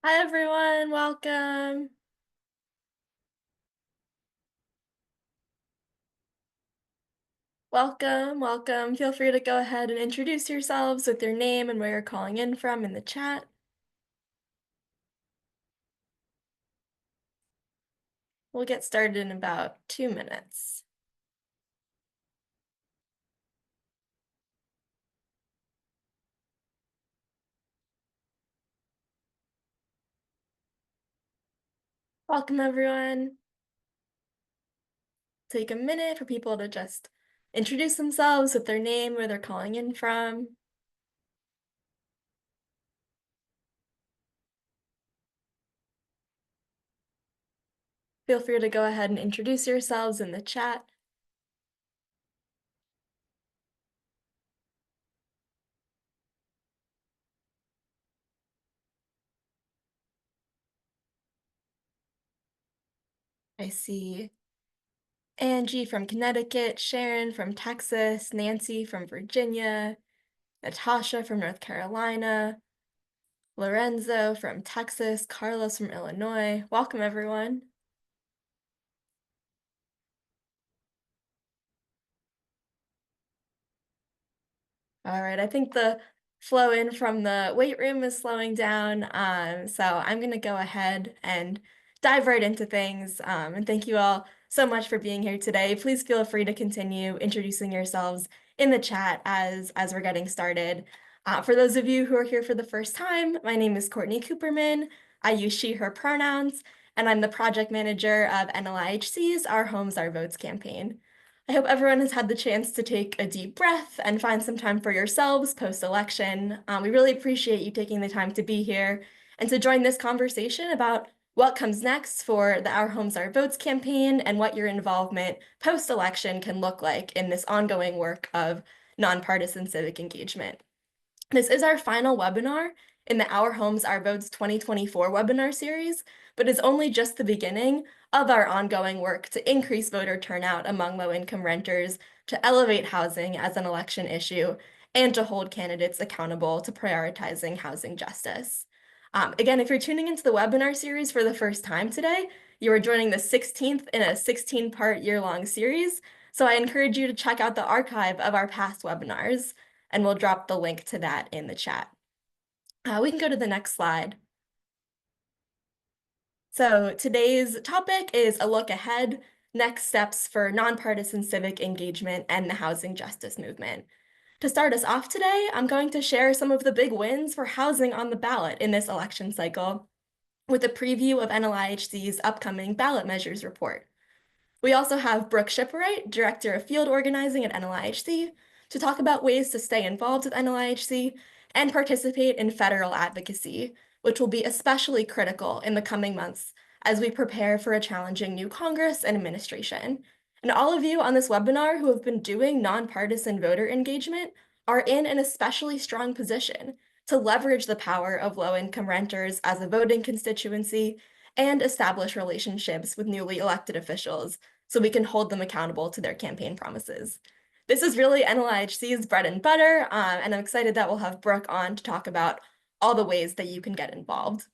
Hi everyone, welcome. Welcome. Feel free to go ahead and introduce yourselves with your name and where you're calling in from in the chat. We'll get started in about 2 minutes. Welcome everyone. Take a minute for people to just introduce themselves with their name, where they're calling in from. Feel free to go ahead and introduce yourselves in the chat. I see Angie from Connecticut, Sharon from Texas, Nancy from Virginia, Natasha from North Carolina, Lorenzo from Texas, Carlos from Illinois. Welcome, everyone. All right, I think the flow in from the weight room is slowing down, so I'm going to go ahead and dive right into things. And thank you all so much for being here today. Please feel free to continue introducing yourselves in the chat as we're getting started. For those of you who are here for the first time, my name is Courtney Cooperman. I use she, her pronouns, and I'm the project manager of NLIHC's Our Homes, Our Votes campaign. I hope everyone has had the chance to take a deep breath and find some time for yourselves post-election. We really appreciate you taking the time to be here and to join this conversation about what comes next for the Our Homes, Our Votes campaign and what your involvement post-election can look like in this ongoing work of nonpartisan civic engagement. This is our final webinar in the Our Homes, Our Votes 2024 webinar series, but is only just the beginning of our ongoing work to increase voter turnout among low-income renters, to elevate housing as an election issue, and to hold candidates accountable to prioritizing housing justice. Again, if you're tuning into the webinar series for the first time today, you are joining the 16th in a 16-part year-long series, so I encourage you to check out the archive of our past webinars, and we'll drop the link to that in the chat. We can go to the next slide. So today's topic is a look ahead, next steps for nonpartisan civic engagement and the housing justice movement. To start us off today, I'm going to share some of the big wins for housing on the ballot in this election cycle with a preview of NLIHC's upcoming ballot measures report. We also have Brooke Shipwright, Director of Field Organizing at NLIHC, to talk about ways to stay involved with NLIHC and participate in federal advocacy, which will be especially critical in the coming months as we prepare for a challenging new Congress and administration. And all of you on this webinar who have been doing nonpartisan voter engagement are in an especially strong position to leverage the power of low-income renters as a voting constituency and establish relationships with newly elected officials so we can hold them accountable to their campaign promises. This is really NLIHC's bread and butter, and I'm excited that we'll have Brooke on to talk about all the ways that you can get involved.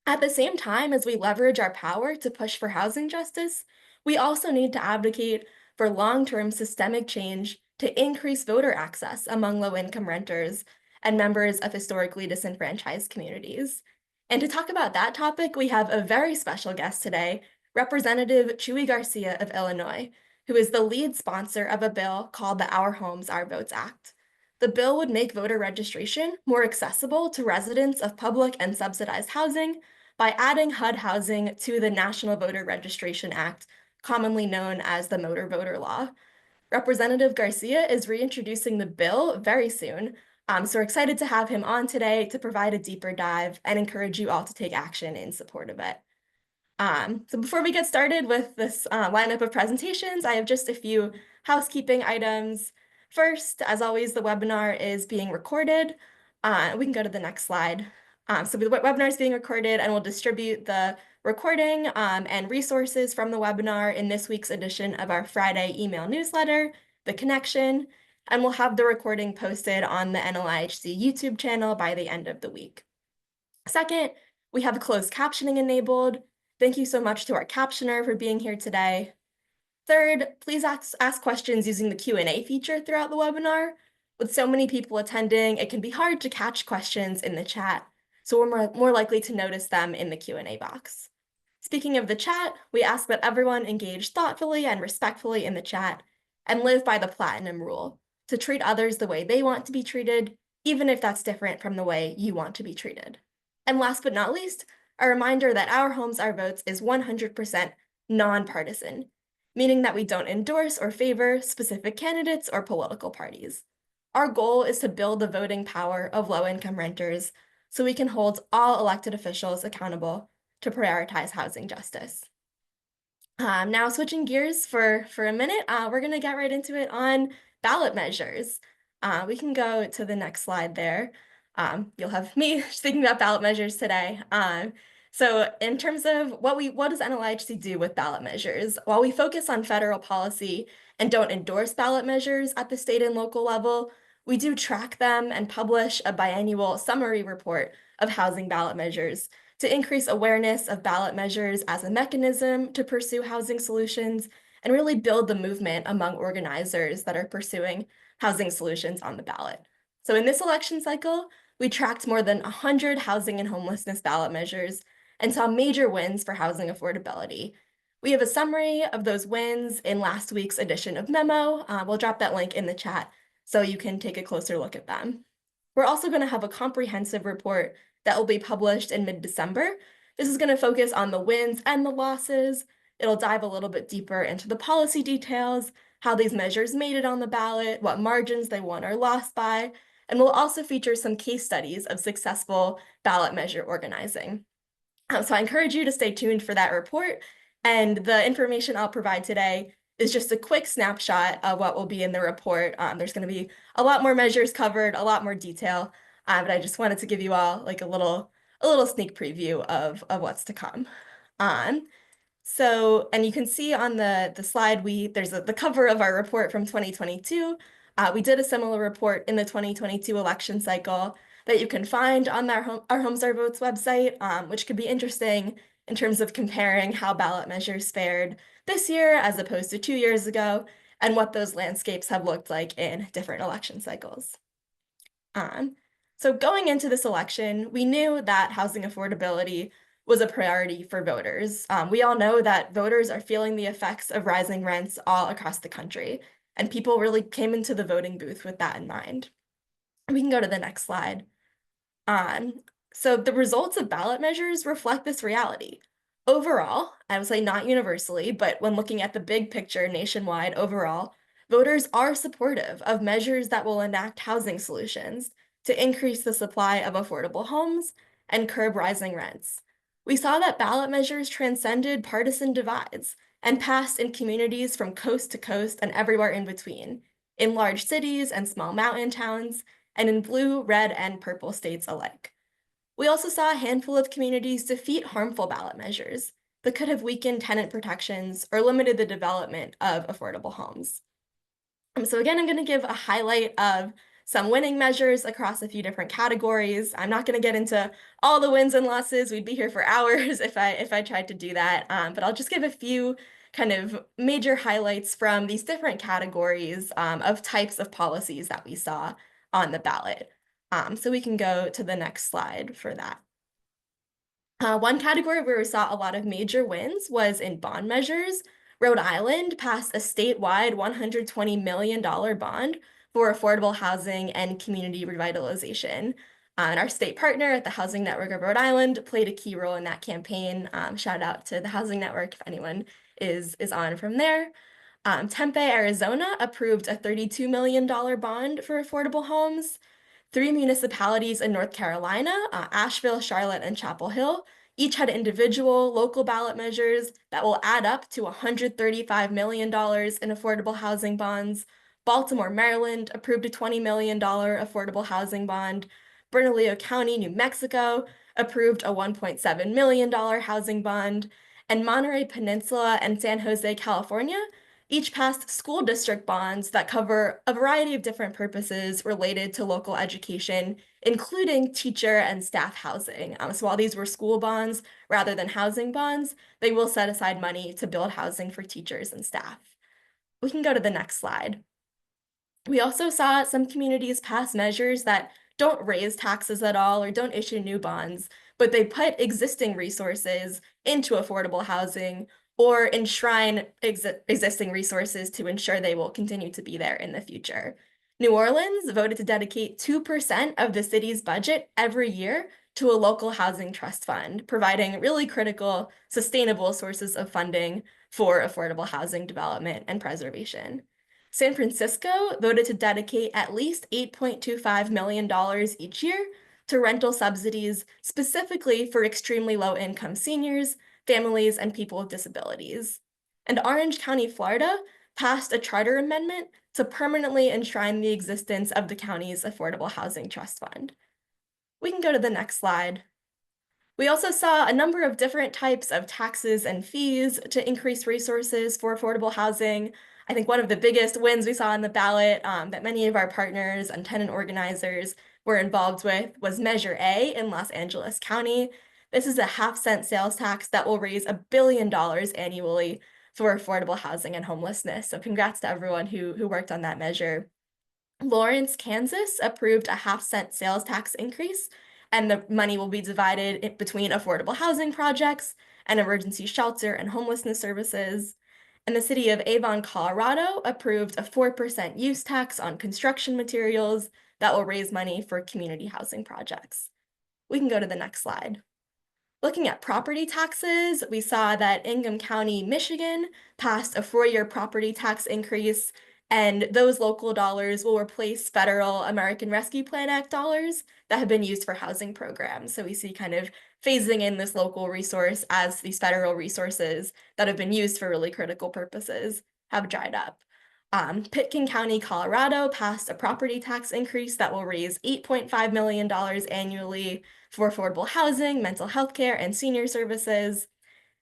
At the same time as we leverage our power to push for housing justice, we also need to advocate for long-term systemic change to increase voter access among low-income renters and members of historically disenfranchised communities. And to talk about that topic, we have a very special guest today, Representative Chuy Garcia of Illinois, who is the lead sponsor of a bill called the Our Homes, Our Votes Act. The bill would make voter registration more accessible to residents of public and subsidized housing by adding HUD housing to the National Voter Registration Act, commonly known as the Motor Voter Law. Representative Garcia is reintroducing the bill very soon, so we're excited to have him on today to provide a deeper dive and encourage you all to take action in support of it. So before we get started with this lineup of presentations, I have just a few housekeeping items. First, as always, the webinar is being recorded. We can go to the next slide. So the webinar is being recorded, and we'll distribute the recording and resources from the webinar in this week's edition of our Friday email newsletter, The Connection, and we'll have the recording posted on the NLIHC YouTube channel by the end of the week. Second, We have closed captioning enabled. Thank you so much to our captioner for being here today. Third, please ask questions using the Q&A feature throughout the webinar. With so many people attending, it can be hard to catch questions in the chat, so we're more likely to notice them in the Q&A box. Speaking of the chat, we ask that everyone engage thoughtfully and respectfully in the chat and live by the platinum rule, to treat others the way they want to be treated, even if that's different from the way you want to be treated. And last but not least, a reminder that Our Homes, Our Votes is 100% nonpartisan, meaning that we don't endorse or favor specific candidates or political parties. Our goal is to build the voting power of low-income renters so we can hold all elected officials accountable to prioritize housing justice. Now switching gears for a minute, we're gonna get right into it on ballot measures. We can go to the next slide there. You'll have me speaking about ballot measures today. So in terms of what does NLIHC do with ballot measures? While we focus on federal policy and don't endorse ballot measures at the state and local level, we do track them and publish a biannual summary report of housing ballot measures to increase awareness of ballot measures as a mechanism to pursue housing solutions and really build the movement among organizers that are pursuing housing solutions on the ballot. So in this election cycle, we tracked more than 100 housing and homelessness ballot measures and saw major wins for housing affordability. We have a summary of those wins in last week's edition of Memo. We'll drop that link in the chat so you can take a closer look at them. We're also going to have a comprehensive report that will be published in mid-December. This is going to focus on the wins and the losses. It'll dive a little bit deeper into the policy details, how these measures made it on the ballot, what margins they won or lost by, and we'll also feature some case studies of successful ballot measure organizing. So I encourage you to stay tuned for that report, and the information I'll provide today is just a quick snapshot of what will be in the report. There's going to be a lot more measures covered, a lot more detail, but I just wanted to give you all like a little sneak preview of what's to come. So, and you can see on the slide, there's the cover of our report from 2022. We did a similar report in the 2022 election cycle that you can find on our Homes, Our Votes website, which could be interesting in terms of comparing how ballot measures fared this year as opposed to 2 years ago, and what those landscapes have looked like in different election cycles. So going into this election, we knew that housing affordability was a priority for voters. We all know that voters are feeling the effects of rising rents all across the country, and people really came into the voting booth with that in mind. We can go to the next slide. So the results of ballot measures reflect this reality. Overall, I would say not universally, but when looking at the big picture nationwide overall, voters are supportive of measures that will enact housing solutions to increase the supply of affordable homes and curb rising rents. We saw that ballot measures transcended partisan divides and passed in communities from coast to coast and everywhere in between, in large cities and small mountain towns, and in blue, red, and purple states alike. We also saw a handful of communities defeat harmful ballot measures that could have weakened tenant protections or limited the development of affordable homes. So again, I'm going to give a highlight of some winning measures across a few different categories. I'm not going to get into all the wins and losses. We'd be here for hours if I tried to do that, but I'll just give a few kind of major highlights from these different categories of types of policies that we saw on the ballot. So we can go to the next slide for that. One category where we saw a lot of major wins was in bond measures. Rhode Island passed a statewide $120 million bond for affordable housing and community revitalization. And our state partner at the Housing Network of Rhode Island played a key role in that campaign. Shout out to the Housing Network if anyone is on from there. Tempe, Arizona approved a $32 million bond for affordable homes. 3 municipalities in North Carolina, Asheville, Charlotte, and Chapel Hill, each had individual local ballot measures that will add up to $135 million in affordable housing bonds. Baltimore, Maryland approved a $20 million affordable housing bond. Bernalillo County, New Mexico approved a $1.7 million housing bond. And Monterey Peninsula and San Jose, California each passed school district bonds that cover a variety of different purposes related to local education including teacher and staff housing. So while these were school bonds rather than housing bonds, they will set aside money to build housing for teachers and staff. We can go to the next slide. We also saw some communities pass measures that don't raise taxes at all or don't issue new bonds, but they put existing resources into affordable housing or enshrine existing resources to ensure they will continue to be there in the future. New Orleans voted to dedicate 2% of the city's budget every year to a local housing trust fund, providing really critical, sustainable sources of funding for affordable housing development and preservation. San Francisco voted to dedicate at least $8.25 million each year to rental subsidies, specifically for extremely low-income seniors, families, and people with disabilities. And Orange County, Florida, passed a charter amendment to permanently enshrine the existence of the county's Affordable Housing Trust Fund. We can go to the next slide. We also saw a number of different types of taxes and fees to increase resources for affordable housing. I think one of the biggest wins we saw on the ballot that many of our partners and tenant organizers were involved with was Measure A in Los Angeles County. This is a half-cent sales tax that will raise $1 billion annually for affordable housing and homelessness. So congrats to everyone who worked on that measure. Lawrence, Kansas approved a half-cent sales tax increase, and the money will be divided between affordable housing projects and emergency shelter and homelessness services. And the city of Avon, Colorado approved a 4% use tax on construction materials that will raise money for community housing projects. We can go to the next slide. Looking at property taxes, we saw that Ingham County, Michigan passed a 4-year property tax increase, and those local dollars will replace federal American Rescue Plan Act dollars that have been used for housing programs. So we see kind of phasing in this local resource as these federal resources that have been used for really critical purposes have dried up. Pitkin County, Colorado passed a property tax increase that will raise $8.5 million annually for affordable housing, mental health care, and senior services.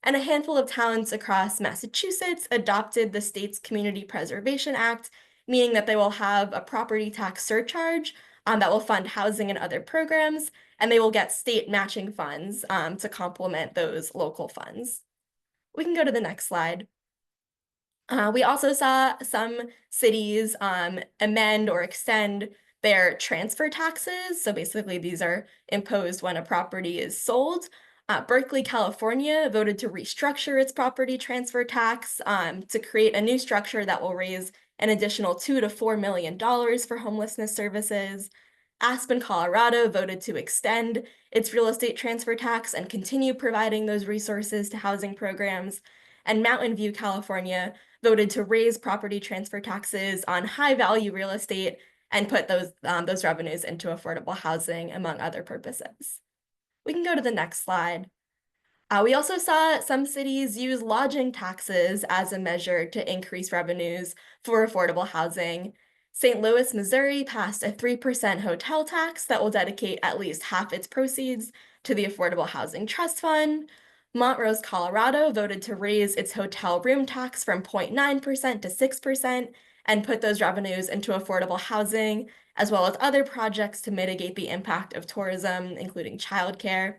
And a handful of towns across Massachusetts adopted the state's Community Preservation Act, meaning that they will have a property tax surcharge that will fund housing and other programs, and they will get state matching funds to complement those local funds. We can go to the next slide. We also saw some cities amend or extend their transfer taxes. So basically, these are imposed when a property is sold. Berkeley, California voted to restructure its property transfer tax to create a new structure that will raise an additional $2 to $4 million for homelessness services. Aspen, Colorado voted to extend its real estate transfer tax and continue providing those resources to housing programs. And Mountain View, California voted to raise property transfer taxes on high-value real estate and put those revenues into affordable housing, among other purposes. We can go to the next slide. We also saw some cities use lodging taxes as a measure to increase revenues for affordable housing. St. Louis, Missouri passed a 3% hotel tax that will dedicate at least half its proceeds to the Affordable Housing Trust Fund. Montrose, Colorado voted to raise its hotel room tax from 0.9% to 6% and put those revenues into affordable housing, as well as other projects to mitigate the impact of tourism, including childcare.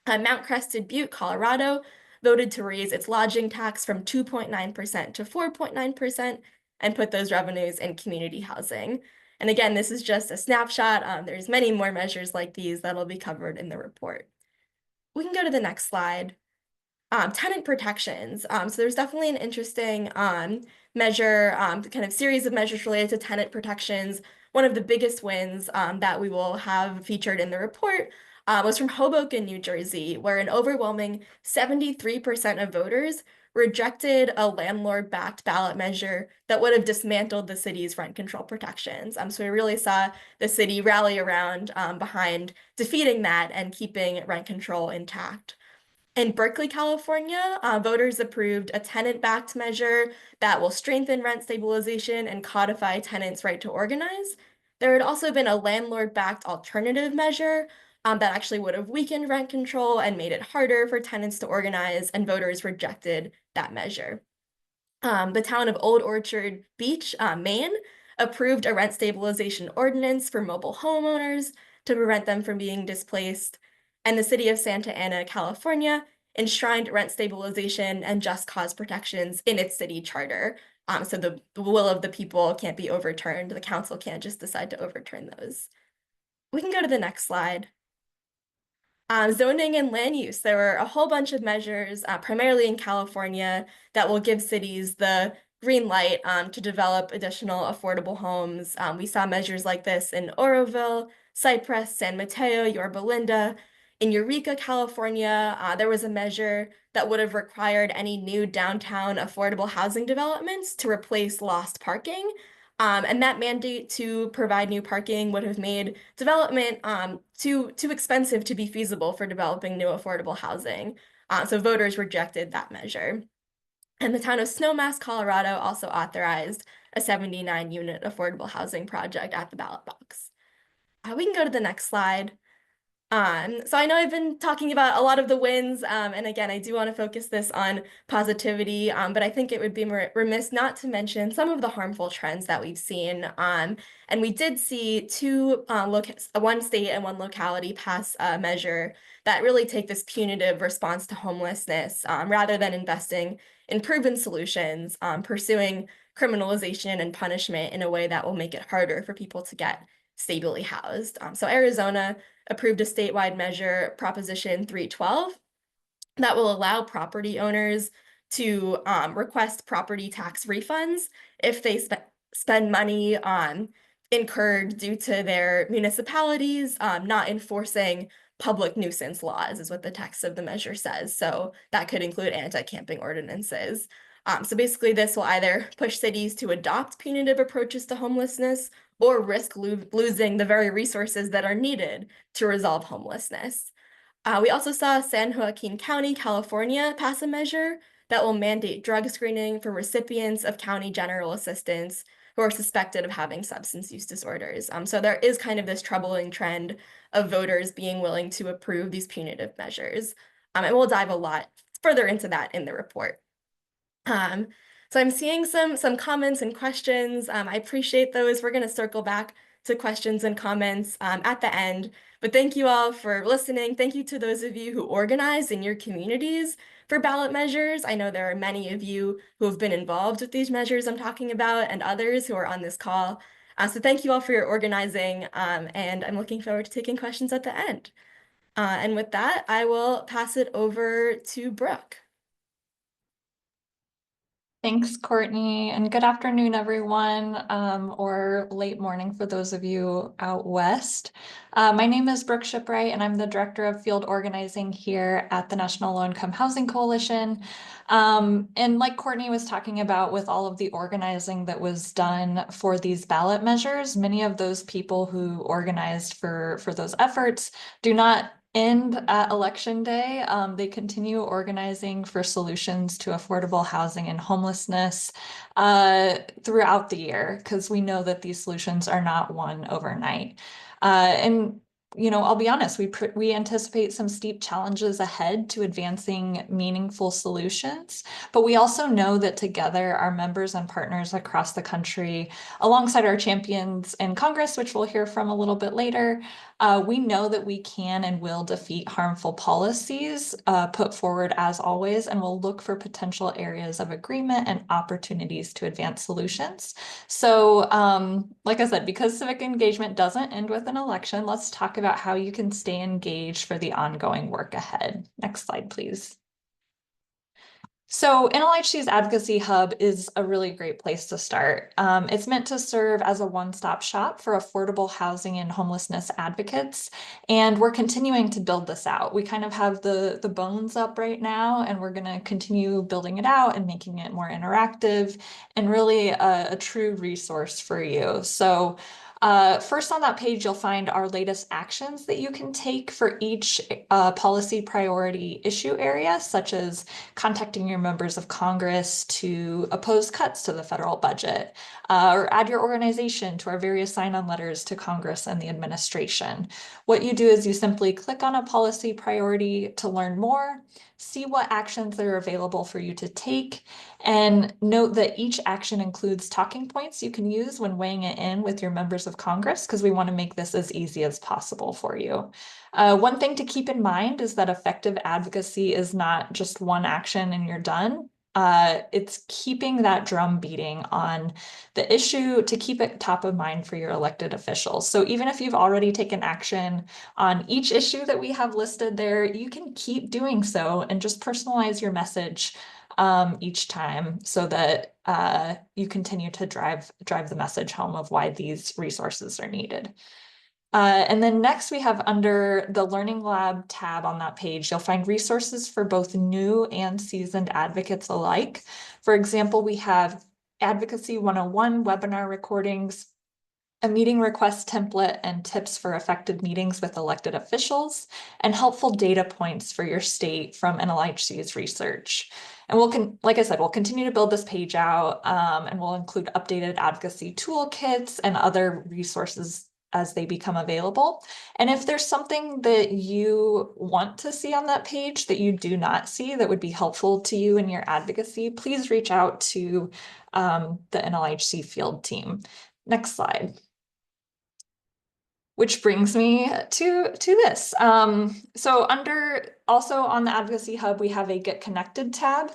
Mount Crested Butte, Colorado voted to raise its lodging tax from 2.9% to 4.9% and put those revenues in community housing. And again, this is just a snapshot. There's many more measures like these that'll be covered in the report. We can go to the next slide. Tenant protections. So there's definitely an interesting measure, kind of series of measures related to tenant protections. One of the biggest wins that we will have featured in the report was from Hoboken, New Jersey, where an overwhelming 73% of voters rejected a landlord-backed ballot measure that would have dismantled the city's rent control protections. So we really saw the city rally around behind defeating that and keeping rent control intact. In Berkeley, California, voters approved a tenant-backed measure that will strengthen rent stabilization and codify tenants' right to organize. There had also been a landlord-backed alternative measure that actually would have weakened rent control and made it harder for tenants to organize, and voters rejected that measure. The town of Old Orchard Beach, Maine, approved a rent stabilization ordinance for mobile homeowners to prevent them from being displaced. And the city of Santa Ana, California, enshrined rent stabilization and just cause protections in its city charter. So the will of the people can't be overturned. The council can't just decide to overturn those. We can go to the next slide. Zoning and land use. There were a whole bunch of measures, primarily in California, that will give cities the green light to develop additional affordable homes. We saw measures like this in Oroville, Cypress, San Mateo, Yorba Linda. In Eureka, California, there was a measure that would have required any new downtown affordable housing developments to replace lost parking. And that mandate to provide new parking would have made development too expensive to be feasible for developing new affordable housing. So voters rejected that measure. And the town of Snowmass, Colorado also authorized a 79-unit affordable housing project at the ballot box. We can go to the next slide. So I know I've been talking about a lot of the wins, and again, I do want to focus this on positivity, but I think it would be remiss not to mention some of the harmful trends that we've seen. And we did see one state and one locality pass a measure that really take this punitive response to homelessness, rather than investing in proven solutions, pursuing criminalization and punishment in a way that will make it harder for people to get stably housed. So Arizona approved a statewide measure, Proposition 312, that will allow property owners to request property tax refunds if they spend money incurred due to their municipalities not enforcing public nuisance laws, is what the text of the measure says. So that could include anti-camping ordinances. So basically, this will either push cities to adopt punitive approaches to homelessness or risk losing the very resources that are needed to resolve homelessness. We also saw San Joaquin County, California, pass a measure that will mandate drug screening for recipients of county general assistance who are suspected of having substance use disorders. So there is kind of this troubling trend of voters being willing to approve these punitive measures. And we'll dive a lot further into that in the report. So I'm seeing some comments and questions. I appreciate those. We're going to circle back to questions and comments at the end. But thank you all for listening. Thank you to those of you who organize in your communities for ballot measures. I know there are many of you who have been involved with these measures I'm talking about and others who are on this call. So thank you all for your organizing, and I'm looking forward to taking questions at the end. And with that, I will pass it over to Brooke. Thanks, Courtney, and good afternoon, everyone, or late morning for those of you out west. My name is Brooke Shipwright, and I'm the Director of Field Organizing here at the National Low Income Housing Coalition. And like Courtney was talking about with all of the organizing that was done for these ballot measures, many of those people who organized for those efforts do not end at election day. They continue organizing for solutions to affordable housing and homelessness throughout the year, because we know that these solutions are not won overnight. And I'll be honest, we anticipate some steep challenges ahead to advancing meaningful solutions, but we also know that together our members and partners across the country, alongside our champions in Congress, which we'll hear from a little bit later, we know that we can and will defeat harmful policies put forward as always, and we'll look for potential areas of agreement and opportunities to advance solutions. So like I said, because civic engagement doesn't end with an election, let's talk about how you can stay engaged for the ongoing work ahead. Next slide, please. So NLHC's Advocacy Hub is a really great place to start. It's meant to serve as a one-stop shop for affordable housing and homelessness advocates, and we're continuing to build this out. We kind of have the bones up right now, and we're going to continue building it out and making it more interactive and really a true resource for you. So first on that page, you'll find our latest actions that you can take for each policy priority issue area, such as contacting your members of Congress to oppose cuts to the federal budget, or add your organization to our various sign-on letters to Congress and the administration. What you do is you simply click on a policy priority to learn more, see what actions are available for you to take, and note that each action includes talking points you can use when weighing it in with your members of Congress, because we want to make this as easy as possible for you. One thing to keep in mind is that effective advocacy is not just one action and you're done. It's keeping that drum beating on the issue to keep it top of mind for your elected officials. So even if you've already taken action on each issue that we have listed there, you can keep doing so and just personalize your message each time so that you continue to drive the message home of why these resources are needed. And then next we have under the Learning Lab tab on that page, you'll find resources for both new and seasoned advocates alike. For example, we have Advocacy 101 webinar recordings, a meeting request template and tips for effective meetings with elected officials, and helpful data points for your state from NLHC's research. And like I said, we'll continue to build this page out, and we'll include updated advocacy toolkits and other resources as they become available. And if there's something that you want to see on that page that you do not see that would be helpful to you in your advocacy, please reach out to the NLHC field team. Next slide. Which brings me to this. So also on the Advocacy Hub, we have a Get Connected tab,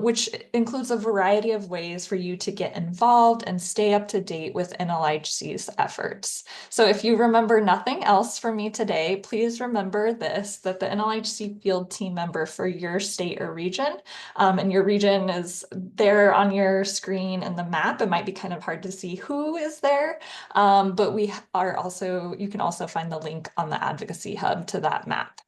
which includes a variety of ways for you to get involved and stay up to date with NLHC's efforts. So if you remember nothing else from me today, please remember this, that the NLHC field team member for your state or region, and your region is there on your screen in the map. It might be kind of hard to see who is there, but you can also find the link on the Advocacy Hub to that map.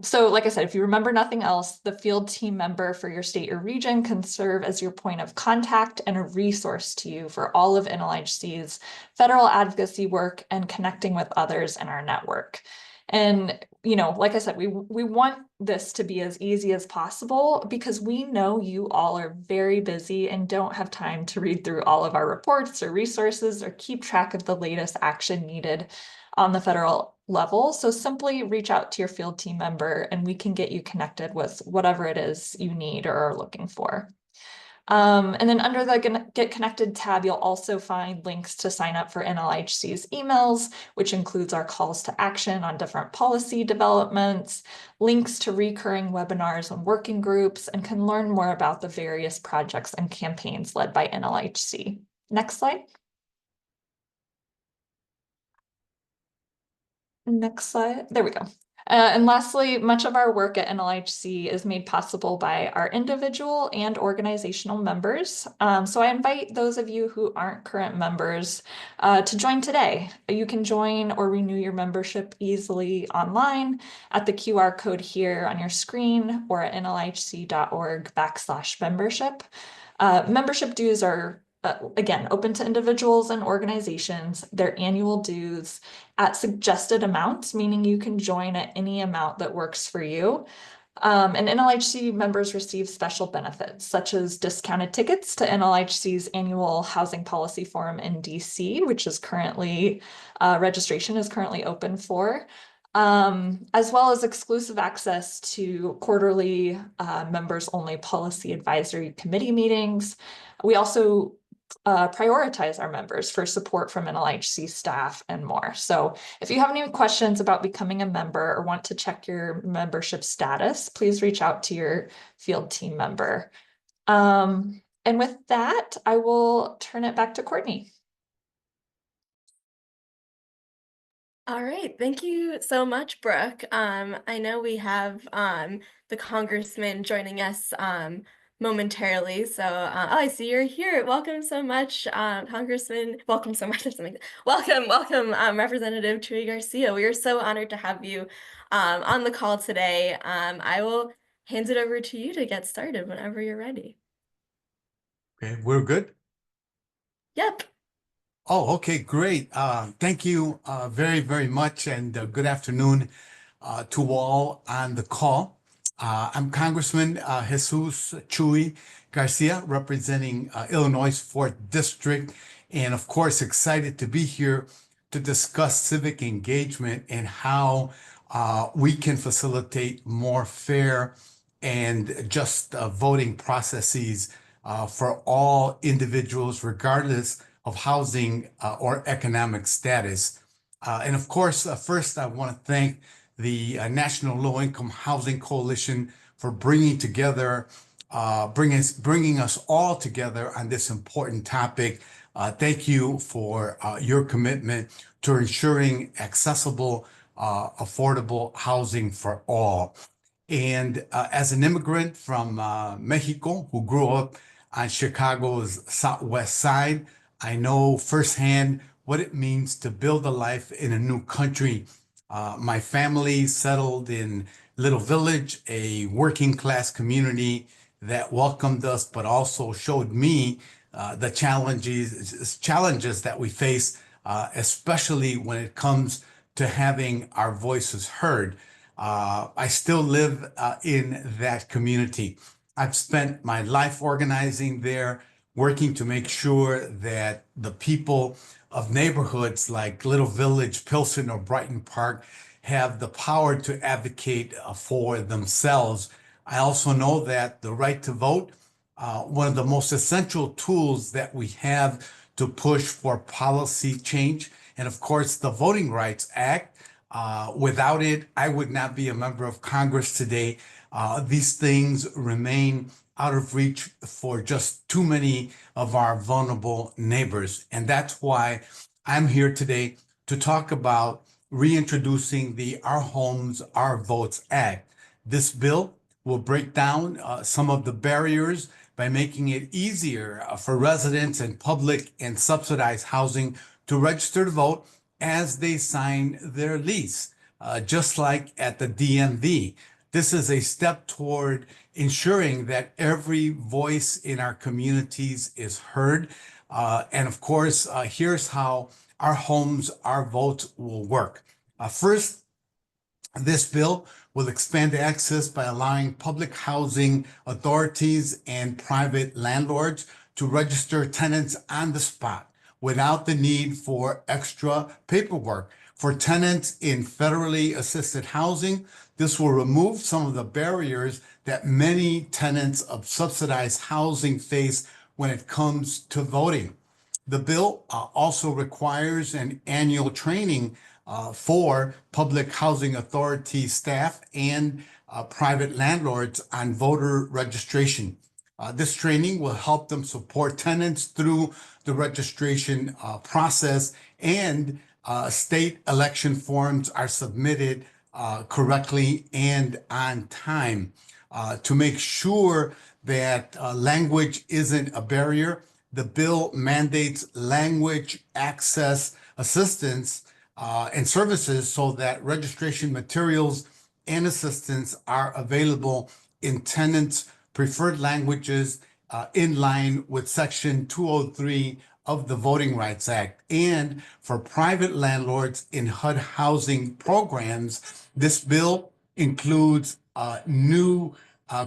So like I said, if you remember nothing else, the field team member for your state or region can serve as your point of contact and a resource to you for all of NLHC's federal advocacy work and connecting with others in our network. And, like I said, we want this to be as easy as possible because we know you all are very busy and don't have time to read through all of our reports or resources or keep track of the latest action needed on the federal level. So simply reach out to your field team member and we can get you connected with whatever it is you need or are looking for. And then under the Get Connected tab, you'll also find links to sign up for NLHC's emails, which includes our calls to action on different policy developments, links to recurring webinars and working groups, and can learn more about the various projects and campaigns led by NLHC. Next slide. Next slide. There we go. And lastly, much of our work at NLHC is made possible by our individual and organizational members. So I invite those of you who aren't current members to join today. You can join or renew your membership easily online at the QR code here on your screen or at nlhc.org/membership. Membership dues are again, open to individuals and organizations, their annual dues at suggested amounts, meaning you can join at any amount that works for you. And NLHC members receive special benefits, such as discounted tickets to NLHC's annual Housing Policy Forum in DC, which is currently, registration is currently open for, as well as exclusive access to quarterly members-only policy advisory committee meetings. We also prioritize our members for support from NLHC staff and more. So if you have any questions about becoming a member or want to check your membership status, please reach out to your field team member. And with that, I will turn it back to Courtney. All right, thank you so much, Brooke. I know we have the congressman joining us momentarily. So, oh, I see you're here. Welcome so much, Congressman. Welcome so much. Welcome, Representative Chuy Garcia. We are so honored to have you on the call today. I will hand it over to you to get started whenever you're ready. Okay, we're good. Yep. Oh, okay, great. Thank you very, very much, and good afternoon to all on the call. I'm Congressman Jesus Chuy Garcia, representing Illinois' 4th District, and of course, excited to be here to discuss civic engagement and how we can facilitate more fair and just voting processes for all individuals, regardless of housing or economic status. And of course, first, I want to thank the National Low Income Housing Coalition for bringing us all together on this important topic. Thank you for your commitment to ensuring accessible, affordable housing for all. And as an immigrant from Mexico who grew up on Chicago's southwest side, I know firsthand what it means to build a life in a new country. My family settled in Little Village, a working class community that welcomed us, but also showed me the challenges that we face, especially when it comes to having our voices heard. I still live in that community. I've spent my life organizing there, working to make sure that the people of neighborhoods like Little Village, Pilsen, or Brighton Park have the power to advocate for themselves. I also know that the right to vote, one of the most essential tools that we have to push for policy change, and of course, the Voting Rights Act. Without it, I would not be a member of Congress today. These things remain out of reach for just too many of our vulnerable neighbors. And that's why I'm here today to talk about reintroducing the Our Homes, Our Votes Act. This bill will break down some of the barriers by making it easier for residents in public and subsidized housing to register to vote as they sign their lease, just like at the DMV. This is a step toward ensuring that every voice in our communities is heard. And of course, here's how Our Homes, Our Votes will work. First, this bill will expand access by allowing public housing authorities and private landlords to register tenants on the spot without the need for extra paperwork. For tenants in federally assisted housing, this will remove some of the barriers that many tenants of subsidized housing face when it comes to voting. The bill also requires an annual training for public housing authority staff and private landlords on voter registration. This training will help them support tenants through the registration process, and state election forms are submitted correctly and on time. To make sure that language isn't a barrier, the bill mandates language access assistance and services so that registration materials and assistance are available in tenants' preferred languages in line with Section 203 of the Voting Rights Act. And for private landlords in HUD housing programs, this bill includes new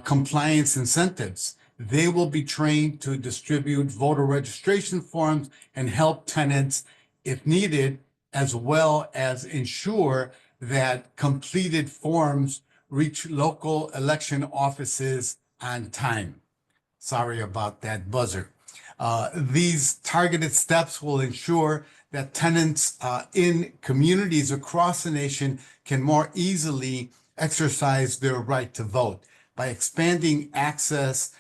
compliance incentives. They will be trained to distribute voter registration forms and help tenants if needed, as well as ensure that completed forms reach local election offices on time. Sorry about that buzzer. These targeted steps will ensure that tenants in communities across the nation can more easily exercise their right to vote. By expanding access,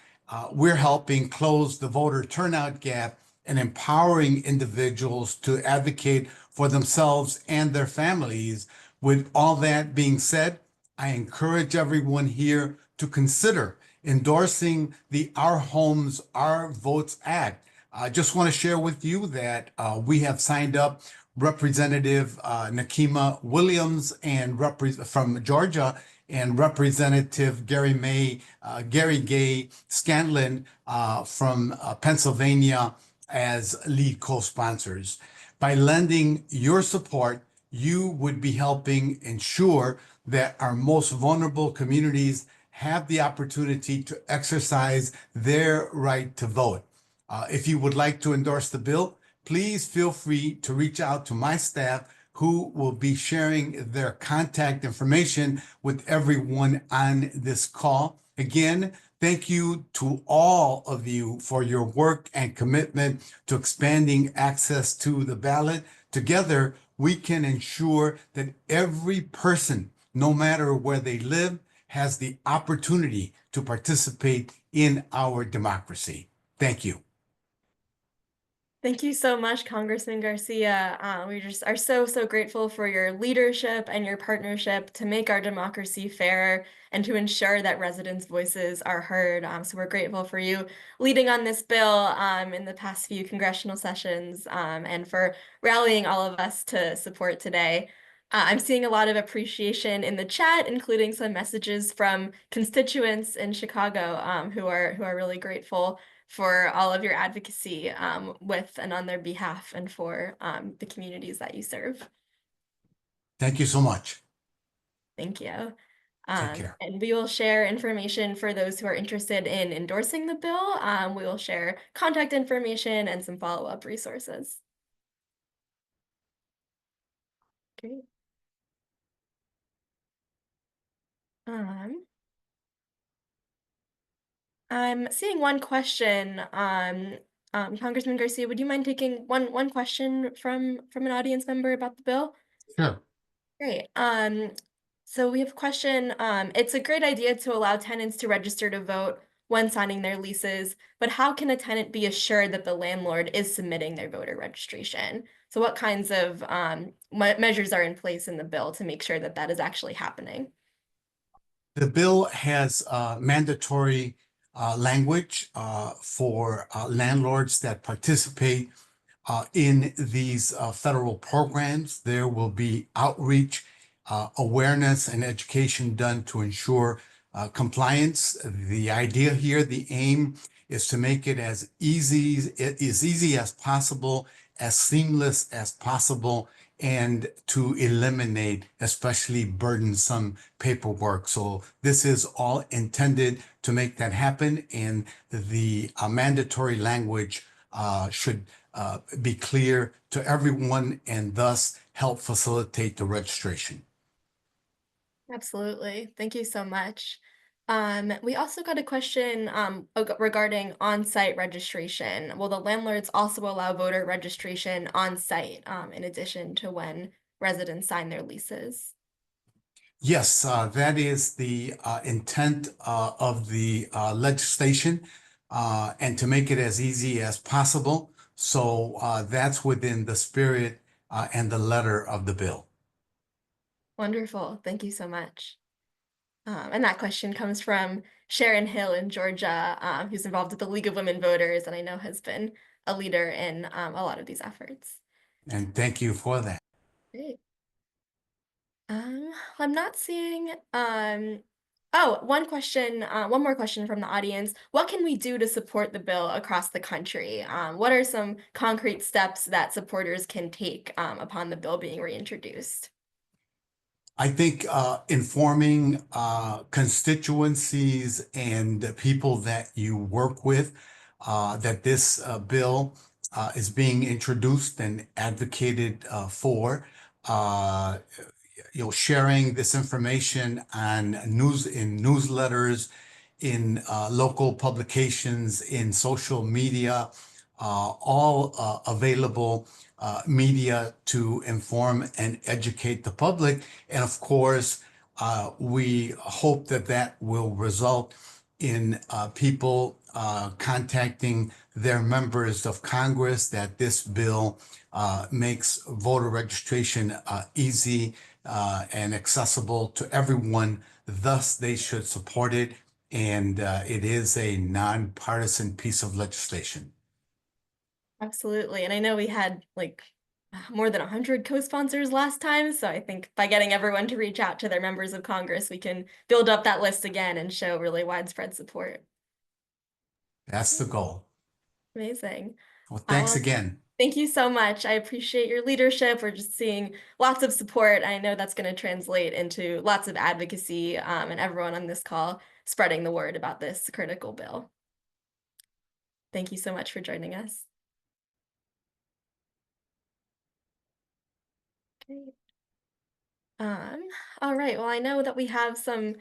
we're helping close the voter turnout gap and empowering individuals to advocate for themselves and their families. With all that being said, I encourage everyone here to consider endorsing the Our Homes, Our Votes Act. I just want to share with you that we have signed up Representative Nakima Williams and from Georgia, and Representative Gary Gay Scanlon from Pennsylvania as lead co-sponsors. By lending your support, you would be helping ensure that our most vulnerable communities have the opportunity to exercise their right to vote. If you would like to endorse the bill, please feel free to reach out to my staff who will be sharing their contact information with everyone on this call. Again, thank you to all of you for your work and commitment to expanding access to the ballot. Together, we can ensure that every person, no matter where they live, has the opportunity to participate in our democracy. Thank you. Thank you so much, Congressman Garcia. We just are so, so grateful for your leadership and your partnership to make our democracy fairer and to ensure that residents' voices are heard. So we're grateful for you leading on this bill in the past few congressional sessions and for rallying all of us to support today. I'm seeing a lot of appreciation in the chat, including some messages from constituents in Chicago who are really grateful for all of your advocacy with and on their behalf and for the communities that you serve. Thank you so much. Thank you. Take care. And we will share information for those who are interested in endorsing the bill. We will share contact information and some follow-up resources. Great. I'm seeing one question. Congressman Garcia, would you mind taking one question from an audience member about the bill? Sure. Great. So we have a question. It's a great idea to allow tenants to register to vote when signing their leases, but how can a tenant be assured that the landlord is submitting their voter registration? So what kinds of measures are in place in the bill to make sure that that is actually happening? The bill has mandatory language for landlords that participate in these federal programs. There will be outreach, awareness, and education done to ensure compliance. The idea here, the aim is to make it as easy as possible, as seamless as possible, and to eliminate especially burdensome paperwork. So this is all intended to make that happen, and the mandatory language should be clear to everyone and thus help facilitate the registration. Absolutely. Thank you so much. We also got a question regarding on-site registration. Will the landlords also allow voter registration on-site in addition to when residents sign their leases? Yes, that is the intent of the legislation and to make it as easy as possible. So that's within the spirit and the letter of the bill. Wonderful. Thank you so much. And that question comes from Sharon Hill in Georgia, who's involved with the League of Women Voters, and I know has been a leader in a lot of these efforts. And thank you for that. Great. I'm not seeing, one question, one more question from the audience. What can we do to support the bill across the country? What are some concrete steps that supporters can take upon the bill being reintroduced? I think informing constituencies and people that you work with that this bill is being introduced and advocated for. Sharing this information on newsletters, in local publications, in social media, all available media to inform and educate the public. And of course, we hope that that will result in people contacting their members of Congress, that this bill makes voter registration easy and accessible to everyone. Thus, they should support it. And it is a nonpartisan piece of legislation. Absolutely. And I know we had like more than 100 co-sponsors last time. So I think by getting everyone to reach out to their members of Congress, we can build up that list again and show really widespread support. That's the goal. Amazing. Well, thanks again. Thank you so much. I appreciate your leadership. We're just seeing lots of support. I know that's going to translate into lots of advocacy and everyone on this call spreading the word about this critical bill. Thank you so much for joining us. Okay. Great. All right, well, I know that we have some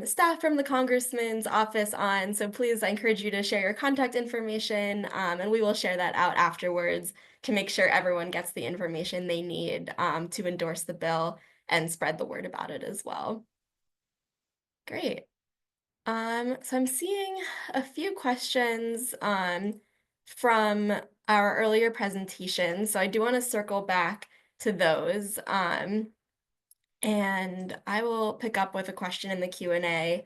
staff from the Congressman's office on, so please, I encourage you to share your contact information, and we will share that out afterwards to make sure everyone gets the information they need to endorse the bill and spread the word about it as well. Great. So I'm seeing a few questions from our earlier presentation, so I do want to circle back to those. And I will pick up with a question in the Q&A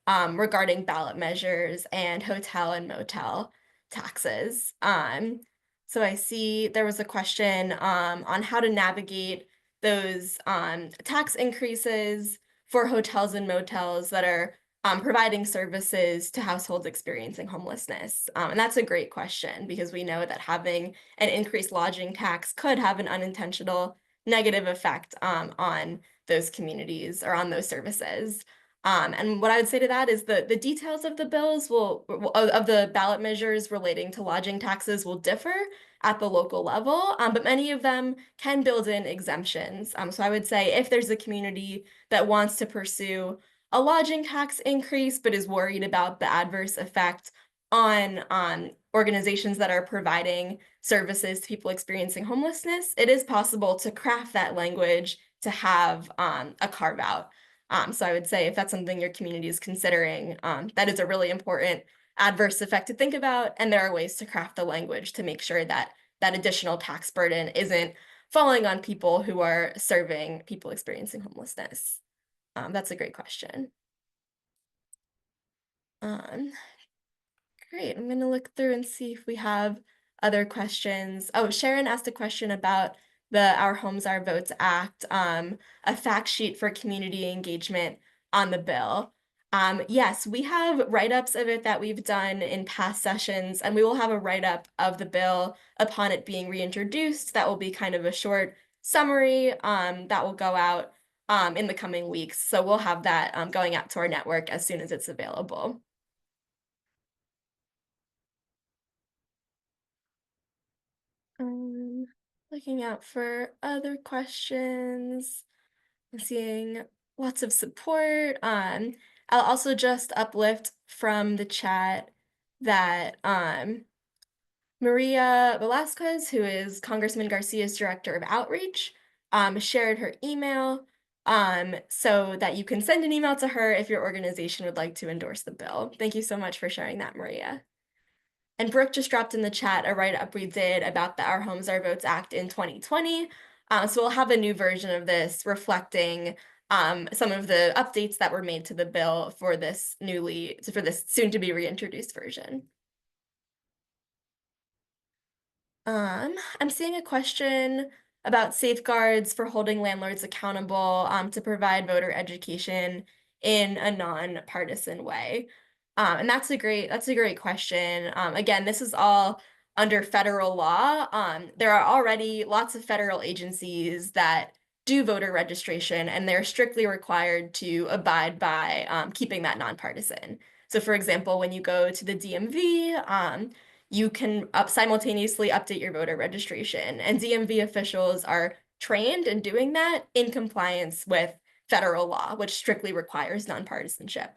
regarding ballot measures and hotel and motel taxes. So I see there was a question on how to navigate those tax increases for hotels and motels that are providing services to households experiencing homelessness. And that's a great question because we know that having an increased lodging tax could have an unintentional negative effect on those communities or on those services. And what I would say to that is the details of the bills of the ballot measures relating to lodging taxes will differ at the local level, but many of them can build in exemptions. So I would say if there's a community that wants to pursue a lodging tax increase but is worried about the adverse effect on organizations that are providing services to people experiencing homelessness, it is possible to craft that language to have a carve out. So I would say if that's something your community is considering, that is a really important adverse effect to think about. And there are ways to craft the language to make sure that that additional tax burden isn't falling on people who are serving people experiencing homelessness. That's a great question. Great. I'm going to look through and see if we have other questions. Oh, Sharon asked a question about the Our Homes, Our Votes Act, a fact sheet for community engagement on the bill. Yes, we have write-ups of it that we've done in past sessions, and we will have a write-up of the bill upon it being reintroduced. That will be kind of a short summary that will go out in the coming weeks. So we'll have that going out to our network as soon as it's available. Looking out for other questions. I'm seeing lots of support. I'll also just uplift from the chat that Maria Velasquez, who is Congressman Garcia's Director of Outreach, shared her email so that you can send an email to her if your organization would like to endorse the bill. Thank you so much for sharing that, Maria. And Brooke just dropped in the chat a write-up we did about the Our Homes, Our Votes Act in 2020. So we'll have a new version of this reflecting some of the updates that were made to the bill for this soon-to-be reintroduced version. I'm seeing a question about safeguards for holding landlords accountable to provide voter education in a nonpartisan way. And that's a great question. Again, this is all under federal law. There are already lots of federal agencies that do voter registration, and they're strictly required to abide by keeping that nonpartisan. So for example, when you go to the DMV, you can simultaneously update your voter registration, and DMV officials are trained in doing that in compliance with federal law, which strictly requires nonpartisanship.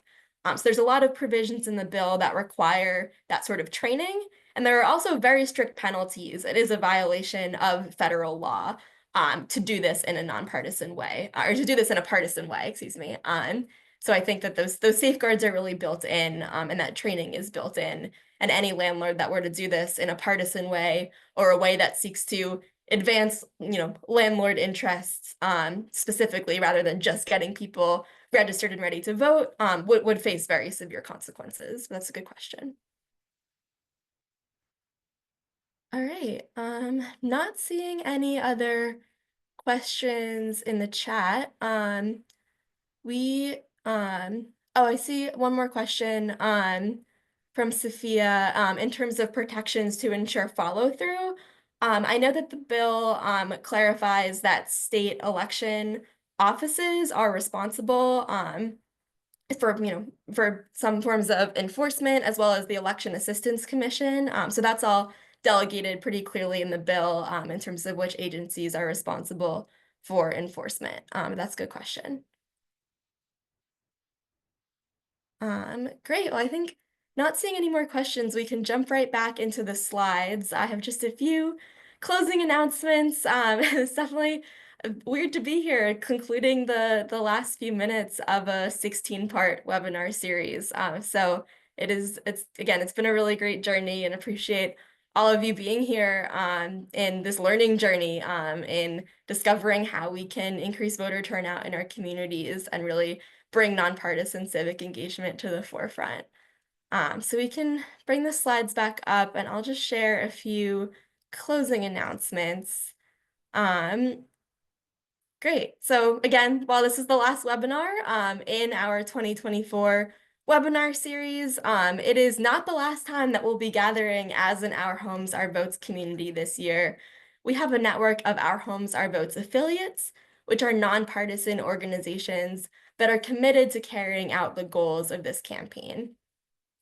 So there's a lot of provisions in the bill that require that sort of training, and there are also very strict penalties. It is a violation of federal law to do this in a nonpartisan way, or to do this in a partisan way, excuse me. So I think that those safeguards are really built in, and that training is built in. And any landlord that were to do this in a partisan way or a way that seeks to advance, landlord interests specifically, rather than just getting people registered and ready to vote, would face very severe consequences. That's a good question. All right, not seeing any other questions in the chat. I see one more question from Sophia in terms of protections to ensure follow through. I know that the bill clarifies that state election offices are responsible for some forms of enforcement, as well as the Election Assistance Commission. So that's all delegated pretty clearly in the bill in terms of which agencies are responsible for enforcement? That's a good question. Great. Well, I think not seeing any more questions, we can jump right back into the slides. I have just a few closing announcements. It's definitely weird to be here, concluding the last few minutes of a 16-part webinar series. So it's been a really great journey, and appreciate all of you being here in this learning journey, in discovering how we can increase voter turnout in our communities and really bring nonpartisan civic engagement to the forefront. So we can bring the slides back up, and I'll just share a few closing announcements. Great. So again, while this is the last webinar in our 2024 webinar series, it is not the last time that we'll be gathering as an Our Homes, Our Votes community this year. We have a network of Our Homes, Our Votes affiliates, which are nonpartisan organizations that are committed to carrying out the goals of this campaign.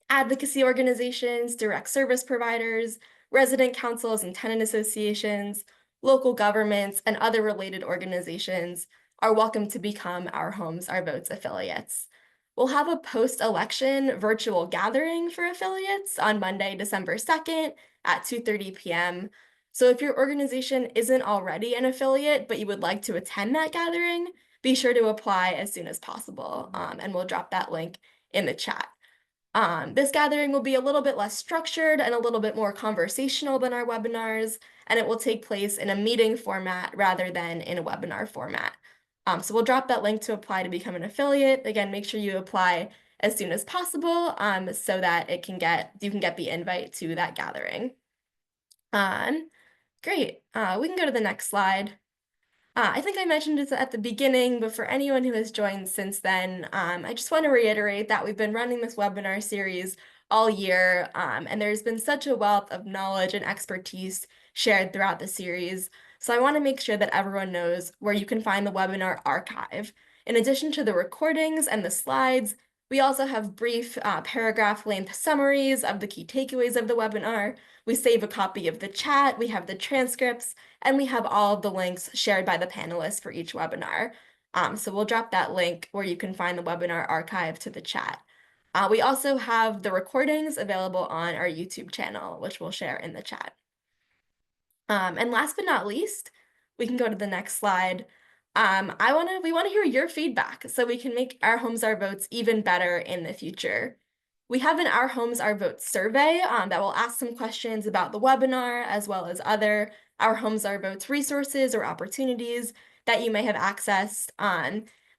Advocacy organizations, direct service providers, resident councils and tenant associations, local governments, and other related organizations are welcome to become Our Homes, Our Votes affiliates. We'll have a post-election virtual gathering for affiliates on Monday, December 2nd at 2:30 p.m. So if your organization isn't already an affiliate, but you would like to attend that gathering, be sure to apply as soon as possible, and we'll drop that link in the chat. This gathering will be a little bit less structured and a little bit more conversational than our webinars, and it will take place in a meeting format rather than in a webinar format. So we'll drop that link to apply to become an affiliate. Again, make sure you apply as soon as possible so that you can get the invite to that gathering. Great. We can go to the next slide. I think I mentioned it at the beginning, but for anyone who has joined since then, I just want to reiterate that we've been running this webinar series all year, and there's been such a wealth of knowledge and expertise shared throughout the series. So I want to make sure that everyone knows where you can find the webinar archive. In addition to the recordings and the slides, we also have brief paragraph-length summaries of the key takeaways of the webinar. We save a copy of the chat, we have the transcripts, and we have all of the links shared by the panelists for each webinar. So we'll drop that link where you can find the webinar archive to the chat. We also have the recordings available on our YouTube channel, which we'll share in the chat. And last but not least, we can go to the next slide. We want to hear your feedback so we can make Our Homes, Our Votes even better in the future. We have an Our Homes, Our Votes survey that will ask some questions about the webinar, as well as other Our Homes, Our Votes resources or opportunities that you may have accessed.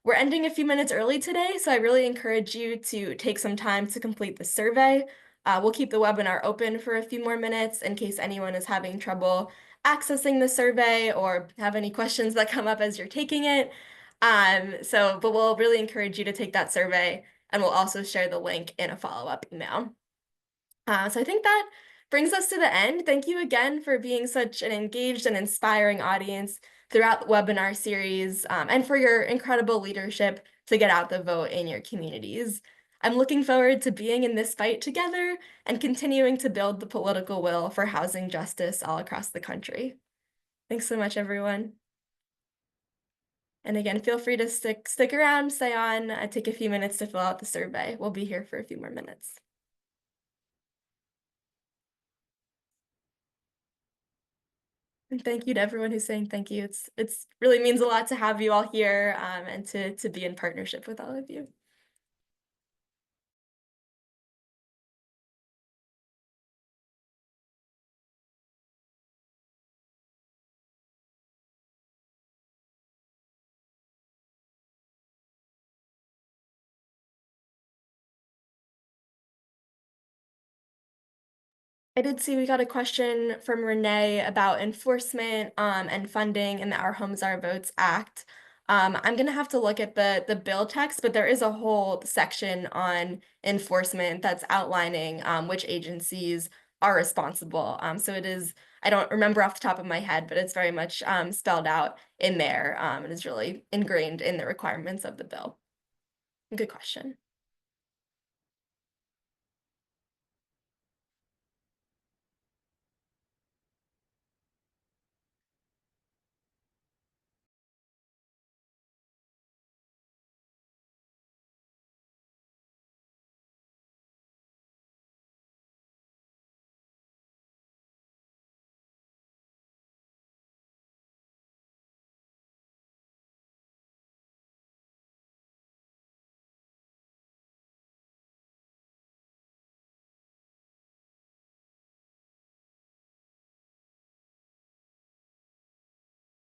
We're ending a few minutes early today, so I really encourage you to take some time to complete the survey. We'll keep the webinar open for a few more minutes in case anyone is having trouble accessing the survey or have any questions that come up as you're taking it. But we'll really encourage you to take that survey, and we'll also share the link in a follow-up email. So I think that brings us to the end. Thank you again for being such an engaged and inspiring audience throughout the webinar series, and for your incredible leadership to get out the vote in your communities. I'm looking forward to being in this fight together and continuing to build the political will for housing justice all across the country. Thanks so much, everyone. And again, feel free to stick around, stay on, take a few minutes to fill out the survey. We'll be here for a few more minutes. And thank you to everyone who's saying thank you. It's really means a lot to have you all here, and to be in partnership with all of you. I did see we got a question from Renee about enforcement and funding in the Our Homes, Our Votes Act. I'm going to have to look at the bill text, but there is a whole section on enforcement that's outlining which agencies are responsible. So it is, I don't remember off the top of my head, but it's very much spelled out in there, and is really ingrained in the requirements of the bill. Good question.